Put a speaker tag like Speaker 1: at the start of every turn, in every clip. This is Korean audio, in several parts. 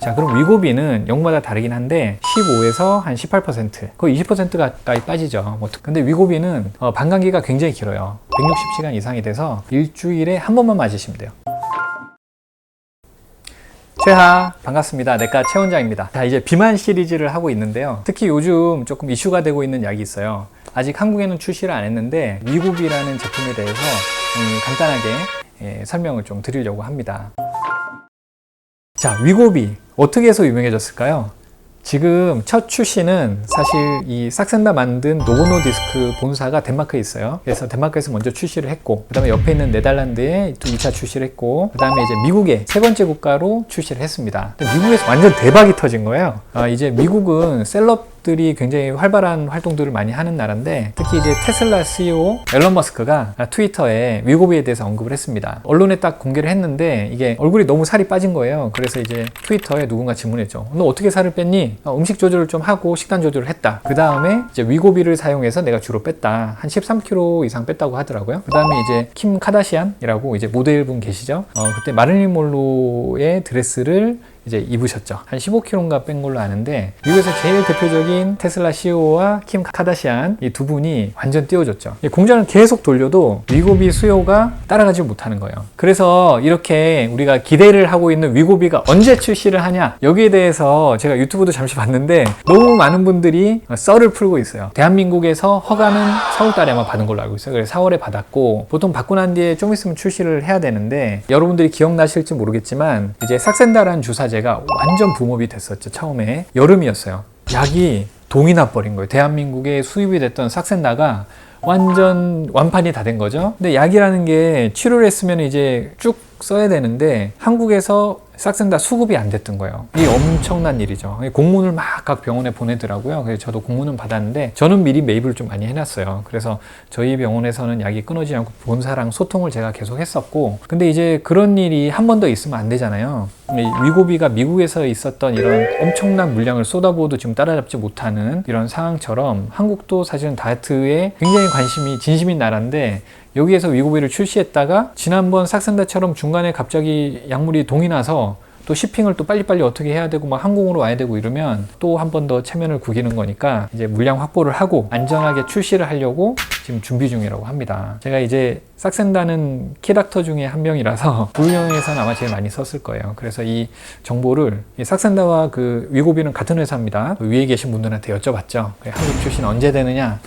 Speaker 1: 자, 그럼 위고비는 연구마다 다르긴 한데 15에서 한 18%, 거의 20% 가까이 빠지죠. 근데 위고비는 반감기가 굉장히 길어요. 160시간 이상이 돼서 일주일에 한 번만 맞으시면 돼요. 최하, 반갑습니다. 내과 최원장입니다. 자, 이제 비만 시리즈를 하고 있는데요. 특히 요즘 조금 이슈가 되고 있는 약이 있어요. 아직 한국에는 출시를 안 했는데 위고비라는 제품에 대해서 간단하게 설명을 좀 드리려고 합니다. 자, 위고비 어떻게 해서 유명해졌을까요? 지금 첫 출시는 사실 이 삭센다 만든 노보노디스크 본사가 덴마크에 있어요. 그래서 덴마크에서 먼저 출시를 했고, 그 다음에 옆에 있는 네덜란드에 또 2차 출시를 했고, 그 다음에 이제 미국에 세 번째 국가로 출시를 했습니다. 미국에서 완전 대박이 터진 거예요. 이제 미국은 셀럽들이 굉장히 활발한 활동들을 많이 하는 나라인데, 특히 이제 테슬라 CEO 앨런 머스크가 트위터에 위고비에 대해서 언급을 했습니다. 언론에 딱 공개를 했는데 이게 얼굴이 너무 살이 빠진 거예요. 그래서 이제 트위터에 누군가 질문했죠. 너 어떻게 살을 뺐니? 음식 조절을 좀 하고 식단 조절을 했다. 그 다음에 이제 위고비를 사용해서 내가 주로 뺐다. 한 13kg 이상 뺐다고 하더라고요. 그 다음에 이제 킴 카다시안이라고 이제 모델분 계시죠. 그때 마릴린 monroe의 드레스를 이제 입으셨죠. 한 15kg인가 뺀 걸로 아는데, 미국에서 제일 대표적인 테슬라 CEO와 킴 카다시안 이 두 분이 완전 띄워줬죠. 공장을 계속 돌려도 위고비 수요가 따라가지 못하는 거예요. 그래서 이렇게 우리가 기대를 하고 있는 위고비가 언제 출시를 하냐, 여기에 대해서 제가 유튜브도 잠시 봤는데 너무 많은 분들이 썰을 풀고 있어요. 대한민국에서 허가는 4월달에 아마 받은 걸로 알고 있어요. 그래서 4월에 받았고, 보통 받고 난 뒤에 좀 있으면 출시를 해야 되는데, 여러분들이 기억나실지 모르겠지만 이제 삭센다라는 주사제가 완전 붐업이 됐었죠. 처음에 여름이었어요. 약이 동이 나버린 거예요. 대한민국에 수입이 됐던 삭센다가 완전 완판이 다 된 거죠. 근데 약이라는 게 치료를 했으면 이제 쭉 써야 되는데 한국에서 삭센다 수급이 안 됐던 거예요. 이게 엄청난 일이죠. 공문을 막 각 병원에 보내더라고요. 그래서 저도 공문은 받았는데, 저는 미리 매입을 좀 많이 해놨어요. 그래서 저희 병원에서는 약이 끊어지지 않고 본사랑 소통을 제가 계속 했었고, 근데 이제 그런 일이 한 번 더 있으면 안 되잖아요. 위고비가 미국에서 있었던 이런 엄청난 물량을 쏟아부어도 지금 따라잡지 못하는 이런 상황처럼, 한국도 사실은 다이어트에 굉장히 관심이 진심인 나라인데, 여기에서 위고비를 출시했다가 지난번 삭센다처럼 중간에 갑자기 약물이 동이 나서 또 쇼핑을 또 빨리빨리 어떻게 해야 되고 막 항공으로 와야 되고 이러면 또 한 번 더 체면을 구기는 거니까 이제 물량 확보를 하고 안전하게 출시를 하려고 지금 준비 중이라고 합니다. 제가 이제 삭센다는 키닥터 중에 한 명이라서 부유형에서는 아마 제일 많이 썼을 거예요. 그래서 이 정보를, 이 삭센다와 그 위고비는 같은 회사입니다. 위에 계신 분들한테 여쭤봤죠. 한국 출시는 언제 되느냐?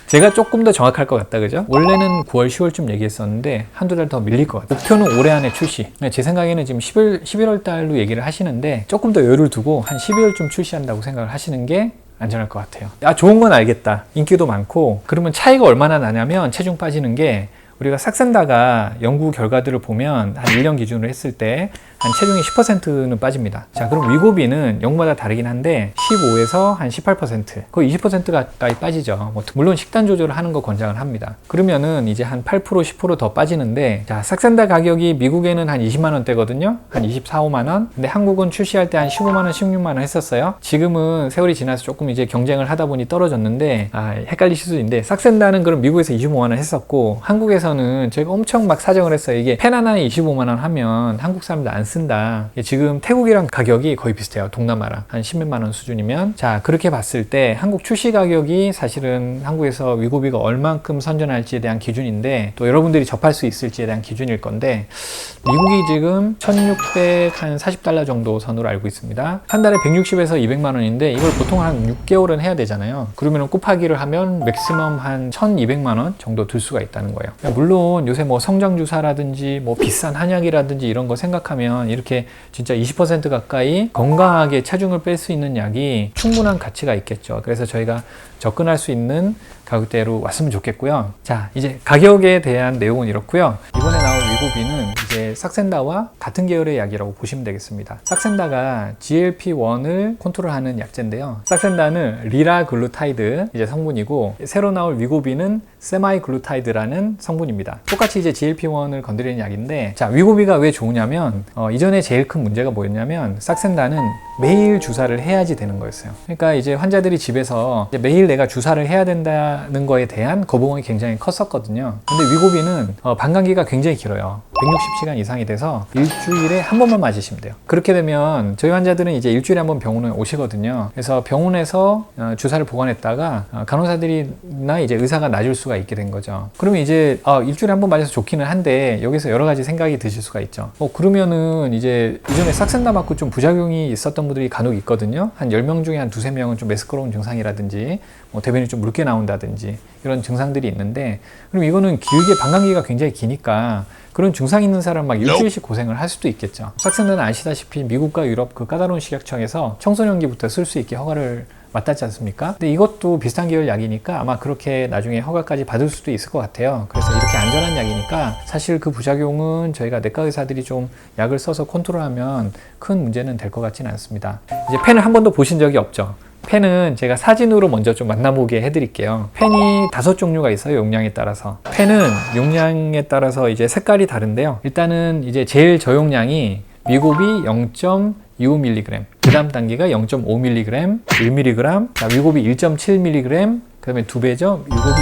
Speaker 1: 제가 조금 더 정확할 것 같다, 그죠? 원래는 9월, 10월쯤 얘기했었는데 한두 달 더 밀릴 것 같아요. 목표는 올해 안에 출시. 제 생각에는 지금 11월 달로 얘기를 하시는데, 조금 더 여유를 두고 한 12월쯤 출시한다고 생각을 하시는 게 안전할 것 같아요. 좋은 건 알겠다. 인기도 많고. 그러면 차이가 얼마나 나냐면, 체중 빠지는 게, 우리가 삭센다가 연구 결과들을 보면 한 1년 기준으로 했을 때 한 체중의 10%는 빠집니다. 자, 그럼 위고비는 연구마다 다르긴 한데 15에서 한 18%, 거의 20% 가까이 빠지죠. 물론 식단 조절을 하는 거 권장을 합니다. 그러면은 이제 한 8%, 10% 더 빠지는데, 자, 삭센다 가격이 미국에는 한 20만 원대거든요. 한 24, 5만 원. 근데 한국은 출시할 때 한 15만 원, 16만 원 했었어요. 지금은 세월이 지나서 조금 이제 경쟁을 하다 보니 떨어졌는데, 헷갈리실 수 있는데, 삭센다는 그럼 미국에서 25만 원 했었고, 한국에서는 저희가 엄청 막 사정을 했어요. 이게 펜 하나에 25만 원 하면 한국 사람들 안 쓴다. 지금 태국이랑 가격이 거의 비슷해요. 동남아랑 한 10몇만 원 수준이면. 자, 그렇게 봤을 때 한국 출시 가격이 사실은 한국에서 위고비가 얼만큼 선전할지에 대한 기준인데, 또 여러분들이 접할 수 있을지에 대한 기준일 건데, 미국이 지금 1640달러 정도 선으로 알고 있습니다. 한 달에 160에서 200만 원인데 이걸 보통 한 6개월은 해야 되잖아요. 그러면 곱하기를 하면 맥시멈 한 1200만 원 정도 들 수가 있다는 거예요. 물론 요새 뭐 성장주사라든지 뭐 비싼 한약이라든지 이런 거 생각하면 이렇게 진짜 20% 가까이 건강하게 체중을 뺄 수 있는 약이 충분한 가치가 있겠죠. 그래서 저희가 접근할 수 있는 가격대로 왔으면 좋겠고요. 자, 이제 가격에 대한 내용은 이렇고요. 이번에 나올 위고비는 이제 삭센다와 같은 계열의 약이라고 보시면 되겠습니다. 삭센다가 GLP-1을 컨트롤하는 약제인데요. 삭센다는 리라글루타이드 이제 성분이고, 새로 나올 위고비는 세마이글루타이드라는 성분입니다. 똑같이 이제 GLP-1을 건드리는 약인데, 자, 위고비가 왜 좋으냐면 이전에 제일 큰 문제가 뭐였냐면, 삭센다는 매일 주사를 해야지 되는 거였어요. 그러니까 이제 환자들이 집에서 이제 매일 내가 주사를 해야 된다는 거에 대한 거부감이 굉장히 컸었거든요. 근데 위고비는 방광기가 굉장히 길어요. 160시간 이상이 돼서 일주일에 한 번만 맞으시면 돼요. 그렇게 되면 저희 환자들은 이제 일주일에 한 번 병원에 오시거든요. 그래서 병원에서 주사를 보관했다가 간호사들이나 이제 의사가 놔줄 수가 있게 된 거죠. 그러면 이제 일주일에 한 번 맞아서 좋기는 한데 여기서 여러 가지 생각이 드실 수가 있죠. 그러면은 이제 이전에 싹센다 맞고 좀 부작용이 있었던 분들이 간혹 있거든요. 한 10명 중에 한 2~3명은 좀 매스꺼운 증상이라든지 대변이 좀 묽게 나온다든지 이런 증상들이 있는데, 그럼 이거는 길게 방광기가 굉장히 기니까 그런 증상 있는 사람 막 일주일씩 고생을 할 수도 있겠죠. 싹센다는 아시다시피 미국과 유럽 그 까다로운 식약청에서 청소년기부터 쓸 수 있게 허가를 맡았지 않습니까? 근데 이것도 비슷한 계열 약이니까 아마 그렇게 나중에 허가까지 받을 수도 있을 것 같아요. 그래서 이렇게 안전한 약이니까 사실 그 부작용은 저희가 내과 의사들이 좀 약을 써서 컨트롤하면 큰 문제는 될 것 같지는 않습니다. 이제 펜을 한 번도 보신 적이 없죠. 펜은 제가 사진으로 먼저 좀 만나보게 해드릴게요. 펜이 5종류가 있어요. 용량에 따라서. 펜은 용량에 따라서 이제 색깔이 다른데요. 일단은 이제 제일 저용량이 위고비 0.25mg, 그 다음 단계가 0.5mg, 1mg, 위고비 1.7mg, 그 다음에 2배죠. 위고비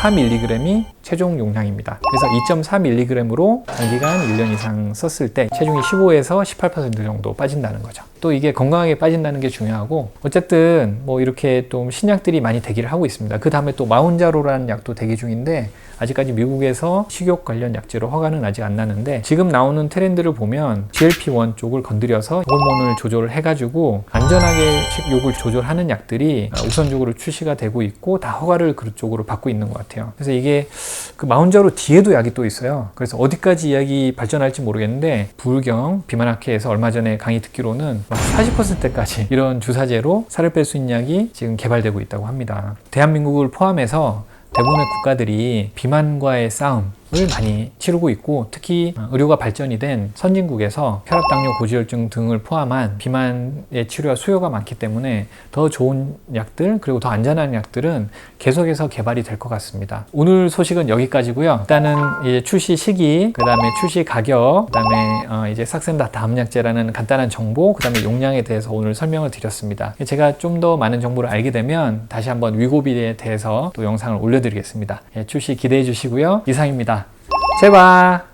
Speaker 1: 2.4mg이 최종 용량입니다. 그래서 2.4mg으로 장기간 1년 이상 썼을 때 체중이 15에서 18% 정도 빠진다는 거죠. 또 이게 건강하게 빠진다는 게 중요하고, 어쨌든 뭐 이렇게 좀 신약들이 많이 대기를 하고 있습니다. 그 다음에 또 마운자로라는 약도 대기 중인데 아직까지 미국에서 식욕 관련 약제로 허가는 아직 안 나는데, 지금 나오는 트렌드를 보면 GLP-1 쪽을 건드려서 호르몬을 조절을 해가지고 안전하게 식욕을 조절하는 약들이 우선적으로 출시가 되고 있고 다 허가를 그쪽으로 받고 있는 것 같아요. 그래서 이게 그 마운자로 뒤에도 약이 또 있어요. 그래서 어디까지 이야기 발전할지 모르겠는데, 부울경 비만학회에서 얼마 전에 강의 듣기로는 40%까지 이런 주사제로 살을 뺄 수 있는 약이 지금 개발되고 있다고 합니다. 대한민국을 포함해서 대부분의 국가들이 비만과의 싸움을 많이 치르고 있고, 특히 의료가 발전이 된 선진국에서 혈압, 당뇨, 고지혈증 등을 포함한 비만의 치료와 수요가 많기 때문에 더 좋은 약들, 그리고 더 안전한 약들은 계속해서 개발이 될 것 같습니다. 오늘 소식은 여기까지고요. 일단은 이제 출시 시기, 그 다음에 출시 가격, 그 다음에 이제 싹센다 다음약제라는 간단한 정보, 그 다음에 용량에 대해서 오늘 설명을 드렸습니다. 제가 좀 더 많은 정보를 알게 되면 다시 한번 위고비에 대해서 또 영상을 올려드리겠습니다. 출시 기대해 주시고요. 이상입니다. 제발.